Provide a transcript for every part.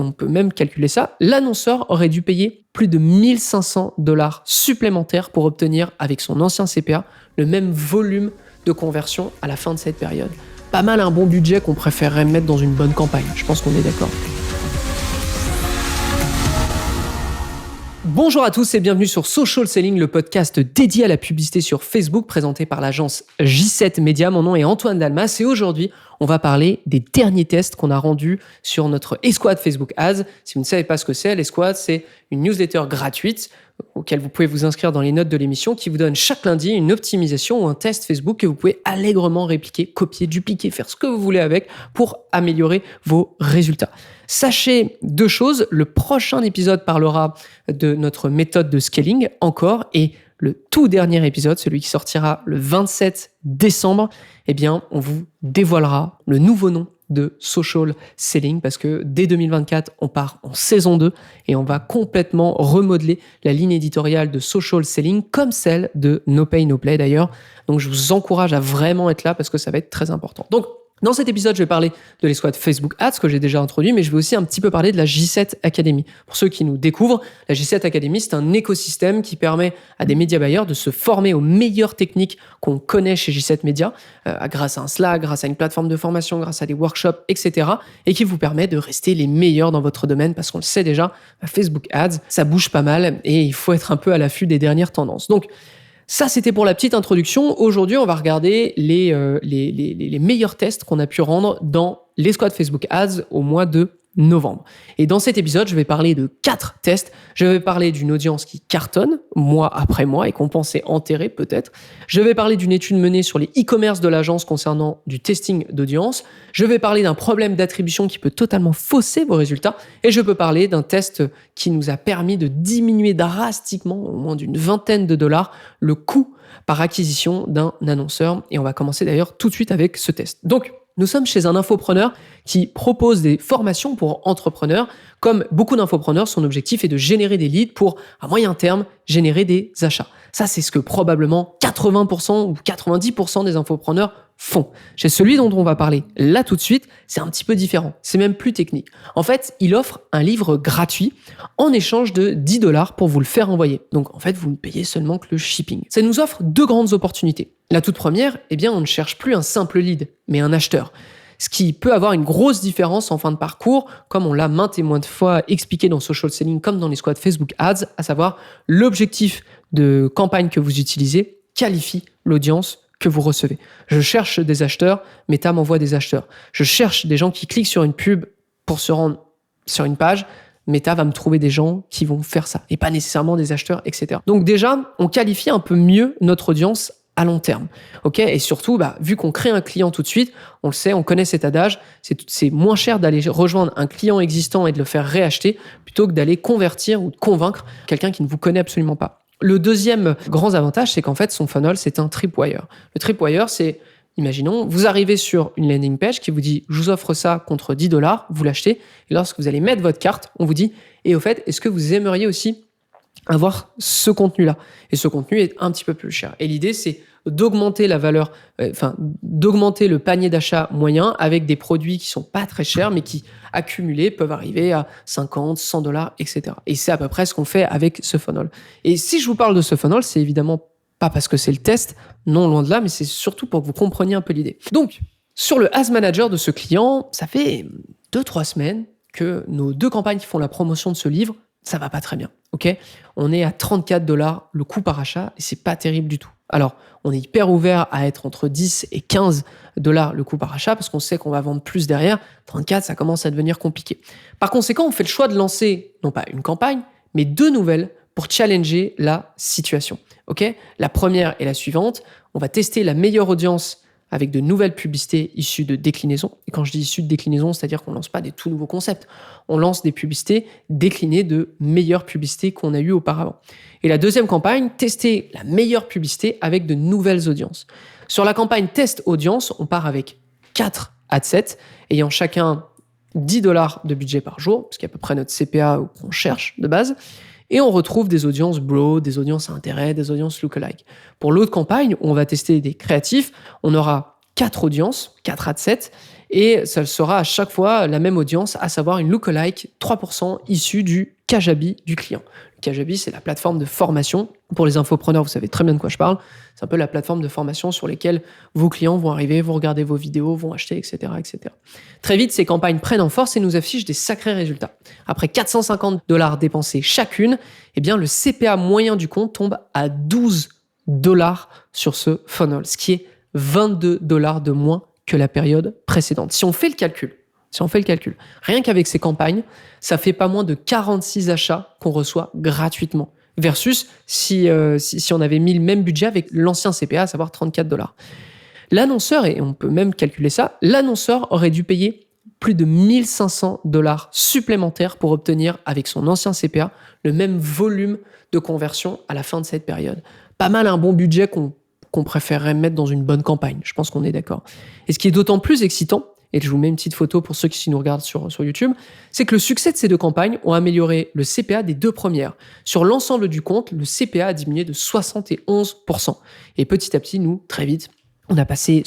on peut même calculer ça, l'annonceur aurait dû payer plus de 1 500$ supplémentaires pour obtenir, avec son ancien CPA, le même volume de conversion à la fin de cette période. Pas mal un bon budget qu'on préférerait mettre dans une bonne campagne, je pense qu'on est d'accord. Bonjour à tous et bienvenue sur Social Selling, le podcast dédié à la publicité sur Facebook, présenté par l'agence J7 Media. Mon nom est Antoine Dalmas et aujourd'hui, on va parler des derniers tests qu'on a rendus sur notre Escouade Facebook Ads. Si vous ne savez pas ce que c'est, l'Escouade, c'est une newsletter gratuite auquel vous pouvez vous inscrire dans les notes de l'émission qui vous donne chaque lundi une optimisation ou un test Facebook que vous pouvez allègrement répliquer, copier, dupliquer, faire ce que vous voulez avec pour améliorer vos résultats. Sachez deux choses, le prochain épisode parlera de notre méthode de scaling encore et le tout dernier épisode, celui qui sortira le 27 décembre, eh bien, on vous dévoilera le nouveau nom de Social Selling parce que dès 2024, on part en saison 2 et on va complètement remodeler la ligne éditoriale de Social Selling comme celle de No Pay No Play d'ailleurs. Donc, je vous encourage à vraiment être là parce que ça va être très important. Donc, dans cet épisode, je vais parler de l'escouade Facebook Ads que j'ai déjà introduit, mais je vais aussi un petit peu parler de la J7 Academy. Pour ceux qui nous découvrent, la J7 Academy, c'est un écosystème qui permet à des médias buyers de se former aux meilleures techniques qu'on connaît chez J7 Media, grâce à un Slack, grâce à une plateforme de formation, grâce à des workshops, etc. et qui vous permet de rester les meilleurs dans votre domaine parce qu'on le sait déjà, Facebook Ads, ça bouge pas mal et il faut être un peu à l'affût des dernières tendances. Donc, ça, c'était pour la petite introduction. Aujourd'hui, on va regarder les meilleurs tests qu'on a pu rendre dans l'escouade Facebook Ads au mois de novembre. Et dans cet épisode, je vais parler de 4 tests. Je vais parler d'une audience qui cartonne mois après mois et qu'on pensait enterrer peut-être. Je vais parler d'une étude menée sur les e-commerce de l'agence concernant du testing d'audience. Je vais parler d'un problème d'attribution qui peut totalement fausser vos résultats. Et je peux parler d'un test qui nous a permis de diminuer drastiquement, au moins d'une vingtaine de dollars, le coût par acquisition d'un annonceur. Et on va commencer d'ailleurs tout de suite avec ce test. Donc, nous sommes chez un infopreneur qui propose des formations pour entrepreneurs. Comme beaucoup d'infopreneurs, son objectif est de générer des leads pour, à moyen terme, générer des achats. Ça, c'est ce que probablement 80% ou 90% des infopreneurs font. Chez celui dont on va parler là tout de suite, c'est un petit peu différent. C'est même plus technique. En fait, il offre un livre gratuit en échange de 10$ pour vous le faire envoyer. Donc, en fait, vous ne payez seulement que le shipping. Ça nous offre deux grandes opportunités. La toute première, eh bien, on ne cherche plus un simple lead, mais un acheteur. Ce qui peut avoir une grosse différence en fin de parcours, comme on l'a maintes et maintes fois expliqué dans Social Selling comme dans les squads Facebook Ads, à savoir l'objectif de campagne que vous utilisez qualifie l'audience que vous recevez. Je cherche des acheteurs, Meta m'envoie des acheteurs. Je cherche des gens qui cliquent sur une pub pour se rendre sur une page, Meta va me trouver des gens qui vont faire ça, et pas nécessairement des acheteurs, etc. Donc déjà, on qualifie un peu mieux notre audience à long terme. Ok, et surtout, vu qu'on crée un client tout de suite, on le sait, on connaît cet adage, c'est moins cher d'aller rejoindre un client existant et de le faire réacheter plutôt que d'aller convertir ou de convaincre quelqu'un qui ne vous connaît absolument pas. Le deuxième grand avantage, c'est qu'en fait, son funnel, c'est un tripwire. Le tripwire, c'est, imaginons, vous arrivez sur une landing page qui vous dit « je vous offre ça contre 10$, vous l'achetez ». Et lorsque vous allez mettre votre carte, on vous dit « et au fait, est-ce que vous aimeriez aussi avoir ce contenu-là ?» Et ce contenu est un petit peu plus cher. Et l'idée, c'est d'augmenter la valeur, d'augmenter le panier d'achat moyen avec des produits qui sont pas très chers, mais qui, accumulés, peuvent arriver à 50, 100$, etc. Et c'est à peu près ce qu'on fait avec ce funnel. Et si je vous parle de ce funnel, c'est évidemment pas parce que c'est le test, non, loin de là, mais c'est surtout pour que vous compreniez un peu l'idée. Donc, sur le Ads Manager de ce client, ça fait 2-3 semaines que nos 2 campagnes qui font la promotion de ce livre, ça va pas très bien, ok ? On est à 34$ le coût par achat et c'est pas terrible du tout. Alors, on est hyper ouvert à être entre 10 et 15$ le coût par achat parce qu'on sait qu'on va vendre plus derrière. 34, ça commence à devenir compliqué. Par conséquent, on fait le choix de lancer, non pas une campagne, mais 2 nouvelles pour challenger la situation, ok ? La première est la suivante. On va tester la meilleure audience avec de nouvelles publicités issues de déclinaisons. Et quand je dis issues de déclinaisons, c'est-à-dire qu'on ne lance pas des tout nouveaux concepts. On lance des publicités déclinées de meilleures publicités qu'on a eues auparavant. Et la deuxième campagne, tester la meilleure publicité avec de nouvelles audiences. Sur la campagne test audience, on part avec 4 adsets, ayant chacun 10$ de budget par jour, ce qui est à peu près notre CPA qu'on cherche de base. Et on retrouve des audiences broad, des audiences à intérêt, des audiences lookalike. Pour l'autre campagne, on va tester des créatifs. On aura 4 audiences, 4 adsets, et ça sera à chaque fois la même audience, à savoir une lookalike 3% issue du Kajabi du client. Le Kajabi, c'est la plateforme de formation. Pour les infopreneurs, vous savez très bien de quoi je parle. C'est un peu la plateforme de formation sur laquelle vos clients vont arriver, vont regarder vos vidéos, vont acheter, etc., etc. Très vite, ces campagnes prennent en force et nous affichent des sacrés résultats. Après $450 dépensés chacune, eh bien, le CPA moyen du compte tombe à $12 sur ce funnel, ce qui est $22 de moins que la période précédente. Si on fait le calcul, rien qu'avec ces campagnes, ça fait pas moins de 46 achats qu'on reçoit gratuitement. Versus si on avait mis le même budget avec l'ancien CPA, à savoir $34. L'annonceur, et on peut même calculer ça, l'annonceur aurait dû payer plus de $1 500 supplémentaires pour obtenir, avec son ancien CPA, le même volume de conversion à la fin de cette période. Pas mal un bon budget qu'on préférerait mettre dans une bonne campagne. Je pense qu'on est d'accord. Et ce qui est d'autant plus excitant, et je vous mets une petite photo pour ceux qui nous regardent sur YouTube, c'est que le succès de ces deux campagnes ont amélioré le CPA des deux premières. Sur l'ensemble du compte, le CPA a diminué de 71%. Et petit à petit, nous, très vite, on a passé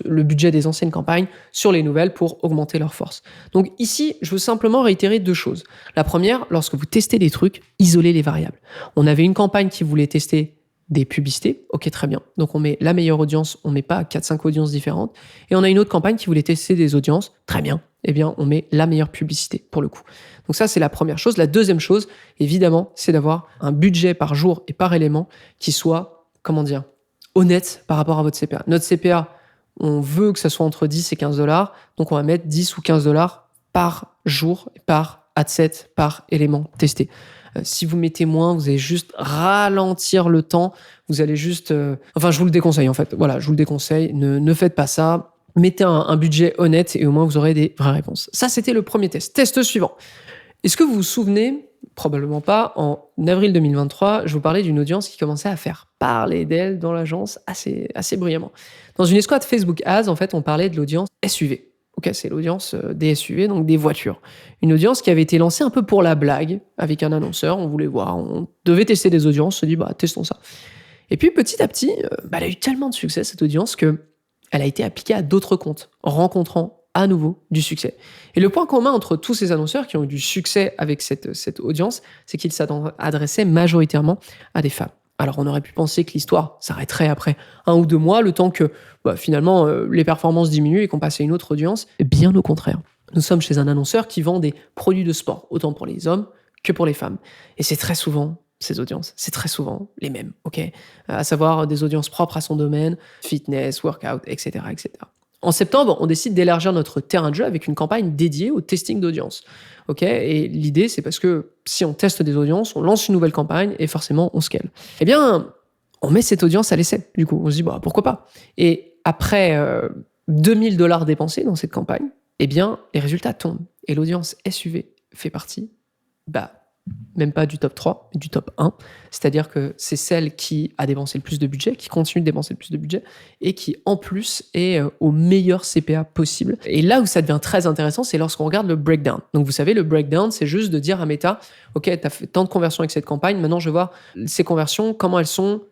le budget des anciennes campagnes sur les nouvelles pour augmenter leur force. Donc ici, je veux simplement réitérer 2 choses. La première, lorsque vous testez des trucs, isolez les variables. On avait une campagne qui voulait tester des publicités, ok, très bien. Donc on met la meilleure audience, on met pas 4-5 audiences différentes. Et on a une autre campagne qui voulait tester des audiences, très bien. Eh bien, on met la meilleure publicité pour le coup. Donc ça, c'est la première chose. La deuxième chose, évidemment, c'est d'avoir un budget par jour et par élément qui soit, honnête par rapport à votre CPA. Notre CPA, on veut que ça soit entre 10 et $15, donc on va mettre 10 ou $15 par jour, par adset, par élément testé. Si vous mettez moins, vous allez juste ralentir le temps. Vous allez juste... je vous le déconseille en fait. Voilà, je vous le déconseille. Ne faites pas ça. Mettez un budget honnête et au moins vous aurez des vraies réponses. Ça, c'était le premier test. Test suivant. Est-ce que vous vous souvenez, probablement pas, en avril 2023, je vous parlais d'une audience qui commençait à faire parler d'elle dans l'agence assez brillamment. Dans une escouade Facebook Ads, en fait, on parlait de l'audience SUV. Ok, c'est l'audience des SUV, donc des voitures. Une audience qui avait été lancée un peu pour la blague, avec un annonceur, on voulait voir, on devait tester des audiences, on se dit, testons ça. Et puis petit à petit, elle a eu tellement de succès, cette audience, qu'elle a été appliquée à d'autres comptes, rencontrant à nouveau du succès. Et le point commun entre tous ces annonceurs qui ont eu du succès avec cette audience, c'est qu'ils s'adressaient majoritairement à des femmes. Alors on aurait pu penser que l'histoire s'arrêterait après 1 ou 2 mois, le temps que finalement les performances diminuent et qu'on passe à une autre audience. Bien au contraire. Nous sommes chez un annonceur qui vend des produits de sport, autant pour les hommes que pour les femmes. Et c'est très souvent ces audiences, c'est très souvent les mêmes, ok, à savoir des audiences propres à son domaine, fitness, workout, etc., etc. En septembre, on décide d'élargir notre terrain de jeu avec une campagne dédiée au testing d'audience. Okay, et l'idée, c'est parce que si on teste des audiences, on lance une nouvelle campagne et forcément, on scale. Eh bien, on met cette audience à l'essai. Du coup, on se dit, pourquoi pas. Et après $2,000 dépensés dans cette campagne, eh bien, les résultats tombent. Et l'audience SUV fait partie, même pas du top 3, mais du top 1. C'est-à-dire que c'est celle qui a dépensé le plus de budget, qui continue de dépenser le plus de budget, et qui, en plus, est au meilleur CPA possible. Et là où ça devient très intéressant, c'est lorsqu'on regarde le breakdown. Donc, vous savez, le breakdown, c'est juste de dire à Meta, OK, tu as fait tant de conversions avec cette campagne, maintenant, je veux voir ces conversions, comment elles sont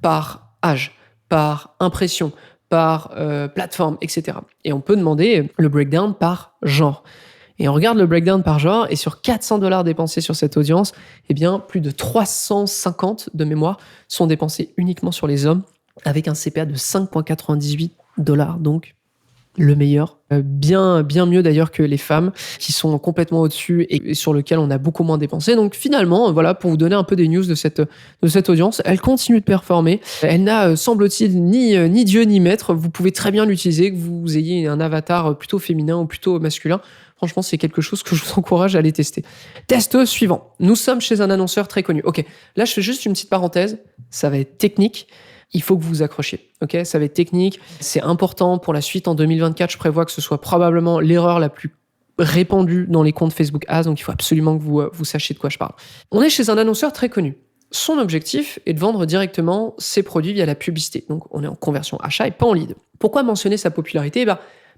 par âge, par impression, par plateforme, etc. Et on peut demander le breakdown par genre. Et on regarde le breakdown par genre, et sur $400 dépensés sur cette audience, eh bien, plus de 350 de mémoire sont dépensés uniquement sur les hommes, avec un CPA de $5,98, donc le meilleur. Bien mieux d'ailleurs que les femmes, qui sont complètement au-dessus et sur lequel on a beaucoup moins dépensé. Donc finalement, voilà, pour vous donner un peu des news de cette audience, elle continue de performer. Elle n'a, semble-t-il, ni Dieu ni maître. Vous pouvez très bien l'utiliser, que vous ayez un avatar plutôt féminin ou plutôt masculin. Franchement, c'est quelque chose que je vous encourage à aller tester. Test suivant. Nous sommes chez un annonceur très connu. Ok, là, je fais juste une petite parenthèse. Ça va être technique. Il faut que vous vous accrochiez. Ok, ça va être technique. C'est important pour la suite. En 2024, je prévois que ce soit probablement l'erreur la plus répandue dans les comptes Facebook Ads. Donc, il faut absolument que vous sachiez de quoi je parle. On est chez un annonceur très connu. Son objectif est de vendre directement ses produits via la publicité. Donc, on est en conversion achat et pas en lead. Pourquoi mentionner sa popularité ?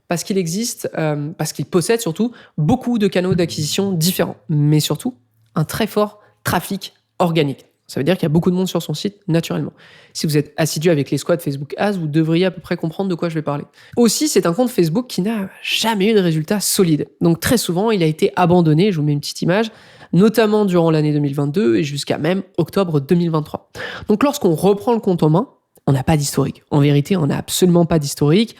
Parce qu'il existe, parce qu'il possède surtout beaucoup de canaux d'acquisition différents, mais surtout un très fort trafic organique. Ça veut dire qu'il y a beaucoup de monde sur son site naturellement. Si vous êtes assidu avec les squads Facebook Ads, vous devriez à peu près comprendre de quoi je vais parler. Aussi, c'est un compte Facebook qui n'a jamais eu de résultats solides. Donc très souvent, il a été abandonné, je vous mets une petite image, notamment durant l'année 2022 et jusqu'à même octobre 2023. Donc lorsqu'on reprend le compte en main, on n'a pas d'historique. En vérité, on n'a absolument pas d'historique.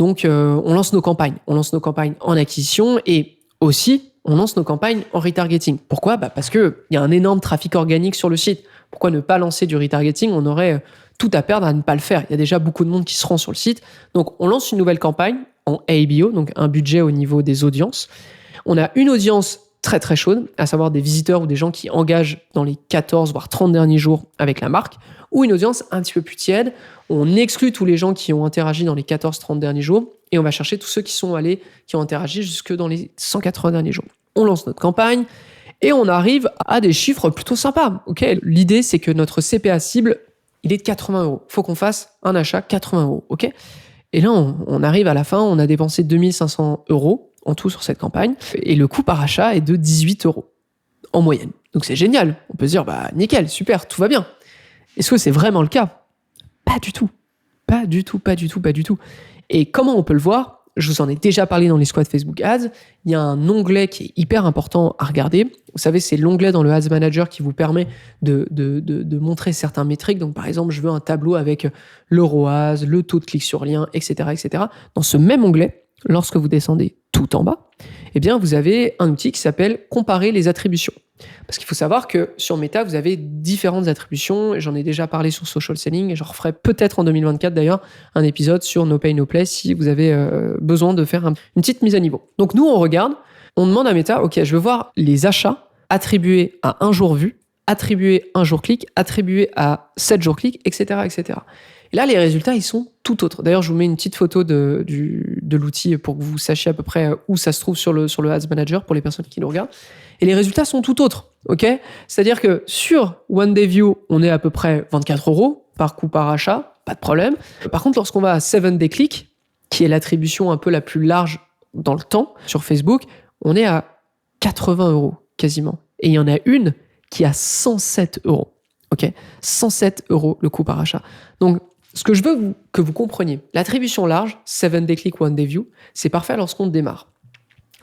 Donc on lance nos campagnes. On lance nos campagnes en acquisition et aussi on lance nos campagnes en retargeting. Pourquoi ? Parce qu'il y a un énorme trafic organique sur le site. Pourquoi ne pas lancer du retargeting ? On aurait tout à perdre à ne pas le faire. Il y a déjà beaucoup de monde qui se rend sur le site. Donc, on lance une nouvelle campagne en ABO, donc un budget au niveau des audiences. On a une audience très très chaude, à savoir des visiteurs ou des gens qui engagent dans les 14 voire 30 derniers jours avec la marque, ou une audience un petit peu plus tiède. On exclut tous les gens qui ont interagi dans les 14-30 derniers jours et on va chercher tous ceux qui ont interagi jusque dans les 180 derniers jours. On lance notre campagne et on arrive à des chiffres plutôt sympas. Okay, l'idée, c'est que notre CPA cible, il est de 80 €. Il faut qu'on fasse un achat 80 €. Okay, et là, on arrive à la fin, on a dépensé 2500 € en tout sur cette campagne et le coût par achat est de 18 € en moyenne. Donc c'est génial. On peut se dire, nickel, super, tout va bien. Est-ce que c'est vraiment le cas ? Pas du tout. Pas du tout, pas du tout, pas du tout. Et comment on peut le voir ? Je vous en ai déjà parlé dans les squads Facebook Ads. Il y a un onglet qui est hyper important à regarder. Vous savez, c'est l'onglet dans le Ads Manager qui vous permet de montrer certains métriques. Donc, par exemple, je veux un tableau avec le ROAS, le taux de clic sur lien, etc., etc. Dans ce même onglet, lorsque vous descendez tout en bas, eh bien, vous avez un outil qui s'appelle « Comparer les attributions ». Parce qu'il faut savoir que sur Meta, vous avez différentes attributions. J'en ai déjà parlé sur Social Selling et j'en referai peut-être en 2024 d'ailleurs un épisode sur No Pay No Play si vous avez besoin de faire une petite mise à niveau. Donc nous, on regarde, on demande à Meta, ok, je veux voir les achats attribués à un jour vu, attribués à un jour clic, attribués à 7 jours clic, etc., etc. Et là, les résultats, ils sont tout autres. D'ailleurs, je vous mets une petite photo de l'outil pour que vous sachiez à peu près où ça se trouve sur le Ads Manager pour les personnes qui le regardent. Et les résultats sont tout autres, ok ? C'est-à-dire que sur One Day View, on est à peu près 24 € par coût par achat, pas de problème. Par contre, lorsqu'on va à 7 Day Click, qui est l'attribution un peu la plus large dans le temps sur Facebook, on est à 80 € quasiment. Et il y en a une qui est à 107 €, ok ? 107 € le coût par achat. Donc, ce que je veux que vous compreniez, l'attribution large, 7 Day Click, One Day View, c'est parfait lorsqu'on démarre.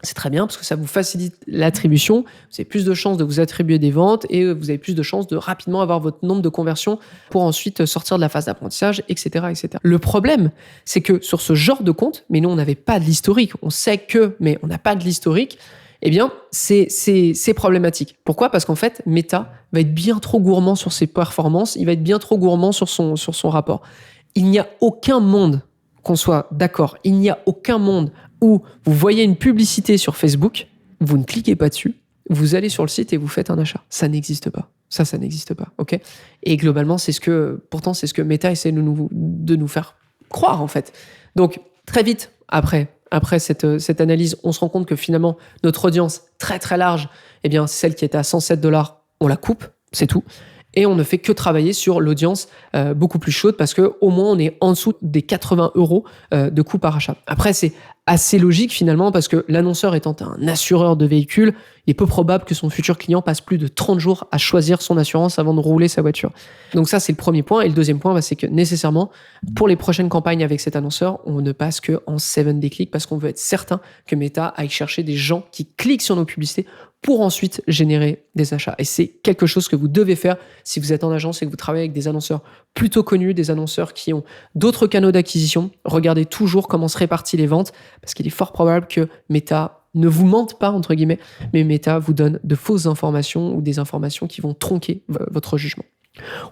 C'est très bien parce que ça vous facilite l'attribution, vous avez plus de chances de vous attribuer des ventes et vous avez plus de chances de rapidement avoir votre nombre de conversions pour ensuite sortir de la phase d'apprentissage, etc., etc. Le problème, c'est que sur ce genre de compte, mais nous, on n'avait pas de l'historique, on sait que, mais on n'a pas de l'historique, eh bien, c'est problématique. Pourquoi ? Parce qu'en fait, Meta va être bien trop gourmand sur ses performances, il va être bien trop gourmand sur son rapport. Il n'y a aucun monde, qu'on soit d'accord, il n'y a aucun monde où vous voyez une publicité sur Facebook, vous ne cliquez pas dessus, vous allez sur le site et vous faites un achat. Ça n'existe pas. Ça n'existe pas, ok ? Et globalement, c'est ce que Meta essaie de nous faire croire, en fait. Donc, très vite, après cette analyse, on se rend compte que finalement, notre audience très très large, eh bien, celle qui était à 107 $, on la coupe, c'est tout. Et on ne fait que travailler sur l'audience beaucoup plus chaude parce que au moins on est en dessous des 80 € de coût par achat. Après, c'est assez logique finalement parce que l'annonceur étant un assureur de véhicules, il est peu probable que son futur client passe plus de 30 jours à choisir son assurance avant de rouler sa voiture. Donc ça, c'est le premier point. Et le deuxième point, c'est que nécessairement, pour les prochaines campagnes avec cet annonceur, on ne passe que en 7 Day Click parce qu'on veut être certain que Meta aille chercher des gens qui cliquent sur nos publicités pour ensuite générer des achats. Et c'est quelque chose que vous devez faire si vous êtes en agence et que vous travaillez avec des annonceurs plutôt connus, des annonceurs qui ont d'autres canaux d'acquisition. Regardez toujours comment se répartissent les ventes parce qu'il est fort probable que Meta ne vous mente pas, entre guillemets, mais Meta vous donne de fausses informations ou des informations qui vont tronquer votre jugement.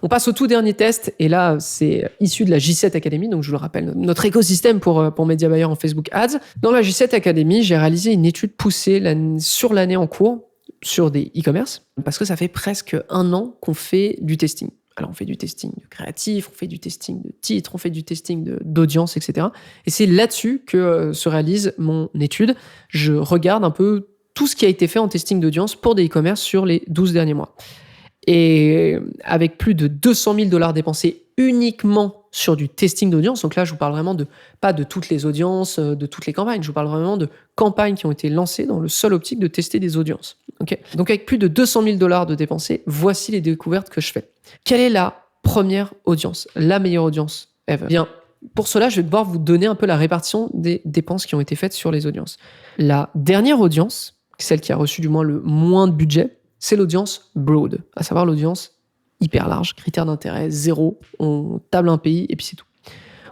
On passe au tout dernier test, et là, c'est issu de la J7 Academy, donc je vous le rappelle, notre écosystème pour Media Buyer en Facebook Ads. Dans la J7 Academy, j'ai réalisé une étude poussée sur l'année en cours sur des e-commerce, parce que ça fait presque 1 an qu'on fait du testing. Alors, on fait du testing de créatif, on fait du testing de titres, on fait du testing d'audience, etc. Et c'est là-dessus que se réalise mon étude. Je regarde un peu tout ce qui a été fait en testing d'audience pour des e-commerce sur les 12 derniers mois. Et avec plus de 200 000 $ dépensés uniquement sur du testing d'audience. Donc là, je vous parle vraiment pas de toutes les audiences, de toutes les campagnes. Je vous parle vraiment de campagnes qui ont été lancées dans le seul optique de tester des audiences. Okay, donc avec plus de 200 000 $ de dépensés, voici les découvertes que je fais. Quelle est la première audience, la meilleure audience ever? Bien, pour cela, je vais devoir vous donner un peu la répartition des dépenses qui ont été faites sur les audiences. La dernière audience, celle qui a reçu du moins le moins de budget, c'est l'audience broad, à savoir l'audience hyper large, critère d'intérêt, 0, on table un pays et puis c'est tout.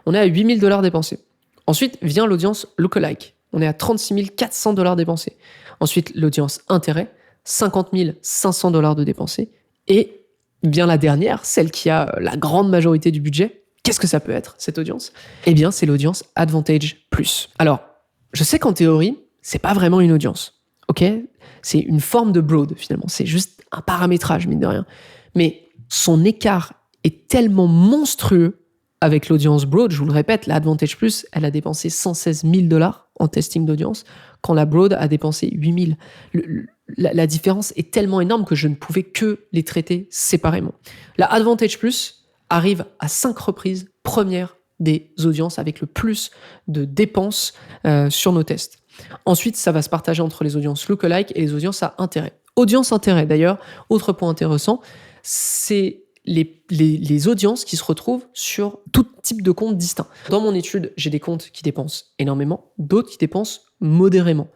On est à 8 000 $ dépensés. Ensuite vient l'audience lookalike, on est à 36 400 $ dépensés. Ensuite, l'audience intérêt, 50 500 $ de dépensés. Et bien la dernière, celle qui a la grande majorité du budget, qu'est-ce que ça peut être, cette audience? Eh bien, c'est l'audience Advantage Plus. Alors, je sais qu'en théorie, c'est pas vraiment une audience, ok? C'est une forme de broad, finalement. C'est juste un paramétrage, mine de rien. Mais son écart est tellement monstrueux avec l'audience broad. Je vous le répète, la Advantage Plus, elle a dépensé 116 000 $ en testing d'audience, quand la broad a dépensé 8 000. La différence est tellement énorme que je ne pouvais que les traiter séparément. La Advantage Plus arrive à 5 reprises première des audiences avec le plus de dépenses sur nos tests. Ensuite, ça va se partager entre les audiences lookalike et les audiences à intérêt. Audience intérêt, d'ailleurs, autre point intéressant, c'est les audiences qui se retrouvent sur tout type de comptes distincts. Dans mon étude, j'ai des comptes qui dépensent énormément, d'autres qui dépensent modérément.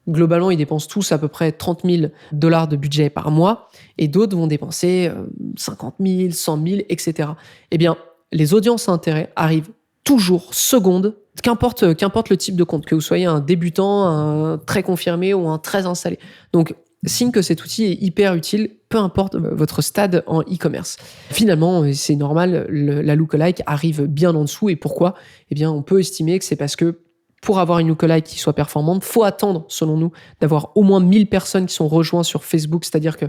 Globalement, ils dépensent tous à peu près 30 000 $ de budget par mois, et d'autres vont dépenser 50 000, 100 000, etc. Eh bien, les audiences à intérêt arrivent toujours secondes, qu'importe le type de compte, que vous soyez un débutant, un très confirmé ou un très installé. Donc, signe que cet outil est hyper utile, peu importe votre stade en e-commerce. Finalement, c'est normal, la lookalike arrive bien en dessous. Et pourquoi? Eh bien, on peut estimer que c'est parce que pour avoir une lookalike qui soit performante, faut attendre, selon nous, d'avoir au moins 1000 personnes qui sont rejointes sur Facebook. C'est-à-dire que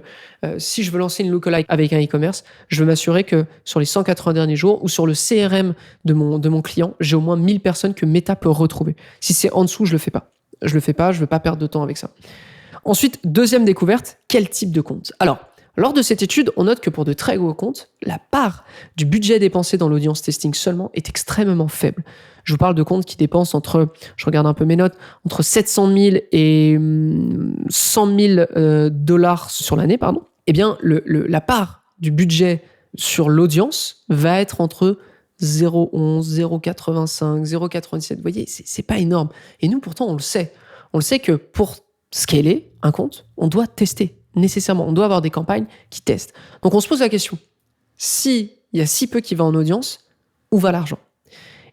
si je veux lancer une lookalike avec un e-commerce, je veux m'assurer que sur les 180 derniers jours ou sur le CRM de mon client, j'ai au moins 1000 personnes que Meta peut retrouver. Si c'est en dessous, je le fais pas. Je le fais pas, je veux pas perdre de temps avec ça. Ensuite, deuxième découverte, quel type de compte? Alors, lors de cette étude, on note que pour de très gros comptes, la part du budget dépensé dans l'audience testing seulement est extrêmement faible. Je vous parle de comptes qui dépensent je regarde un peu mes notes, entre 700 000 et 100 000 $ sur l'année, pardon. Eh bien, la part du budget sur l'audience va être entre 0,11, 0,85, 0,97. Vous voyez, c'est pas énorme. Et nous, pourtant, on le sait. On le sait que pour scaler un compte, on doit tester nécessairement. On doit avoir des campagnes qui testent. Donc, on se pose la question. S'il y a si peu qui va en audience, où va l'argent?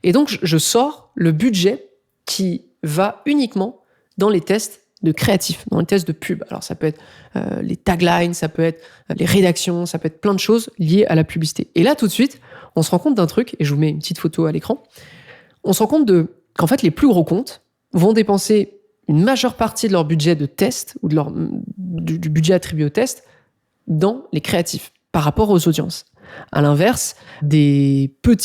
Et donc, je sors le budget qui va uniquement dans les tests de créatifs, dans les tests de pub. Alors, ça peut être les taglines, ça peut être les rédactions, ça peut être plein de choses liées à la publicité. Et là, tout de suite, on se rend compte d'un truc, et je vous mets une petite photo à l'écran. On se rend compte qu'en fait, les plus gros comptes vont dépenser une majeure partie de leur budget de test ou du budget attribué au test dans les créatifs par rapport aux audiences. À l'inverse, des plus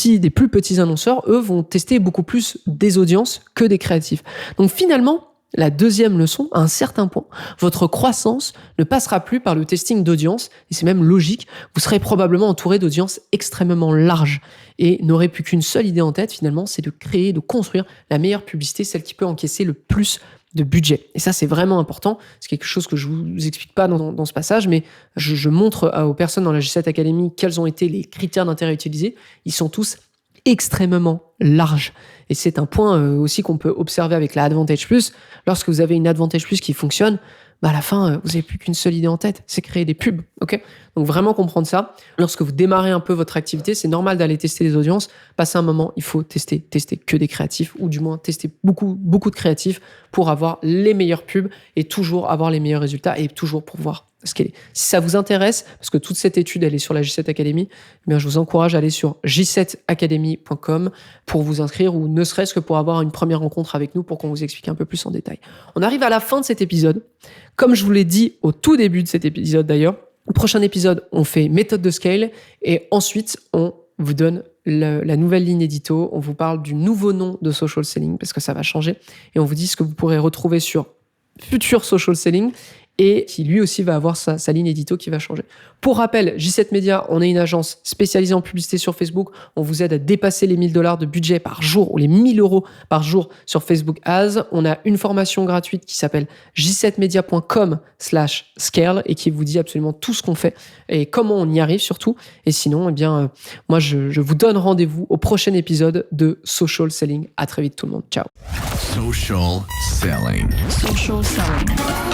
petits annonceurs, eux, vont tester beaucoup plus des audiences que des créatifs. Donc finalement, la deuxième leçon, à un certain point, votre croissance ne passera plus par le testing d'audience, et c'est même logique, vous serez probablement entouré d'audiences extrêmement larges et n'aurez plus qu'une seule idée en tête, finalement, c'est de créer, de construire la meilleure publicité, celle qui peut encaisser le plus de budget. Et ça, c'est vraiment important. C'est quelque chose que je vous explique pas dans ce passage, mais je montre aux personnes dans la G7 Academy quels ont été les critères d'intérêt utilisés. Ils sont tous extrêmement larges. Et c'est un point aussi qu'on peut observer avec la Advantage Plus. Lorsque vous avez une Advantage Plus qui fonctionne, à la fin, vous n'avez plus qu'une seule idée en tête, c'est créer des pubs. Okay, donc vraiment comprendre ça. Lorsque vous démarrez un peu votre activité, c'est normal d'aller tester les audiences. Passer un moment, il faut tester que des créatifs, ou du moins tester beaucoup de créatifs pour avoir les meilleures pubs et toujours avoir les meilleurs résultats et toujours pouvoir scaler. Si ça vous intéresse, parce que toute cette étude, elle est sur la J7 Academy, je vous encourage à aller sur j7academy.com pour vous inscrire, ou ne serait-ce que pour avoir une première rencontre avec nous pour qu'on vous explique un peu plus en détail. On arrive à la fin de cet épisode. Comme je vous l'ai dit au tout début de cet épisode d'ailleurs, au prochain épisode, on fait méthode de scale et ensuite, on vous donne la nouvelle ligne édito. On vous parle du nouveau nom de social selling parce que ça va changer et on vous dit ce que vous pourrez retrouver sur futur social selling et qui lui aussi va avoir sa ligne édito qui va changer. Pour rappel, J7 Media, on est une agence spécialisée en publicité sur Facebook. On vous aide à dépasser les $1,000 de budget par jour ou les 1 000 € par jour sur Facebook Ads. On a une formation gratuite qui s'appelle j7media.com/scale et qui vous dit absolument tout ce qu'on fait et comment on y arrive surtout. Et sinon, moi, je vous donne rendez-vous au prochain épisode de Social Selling. À très vite tout le monde. Ciao. Social Selling. Social Selling.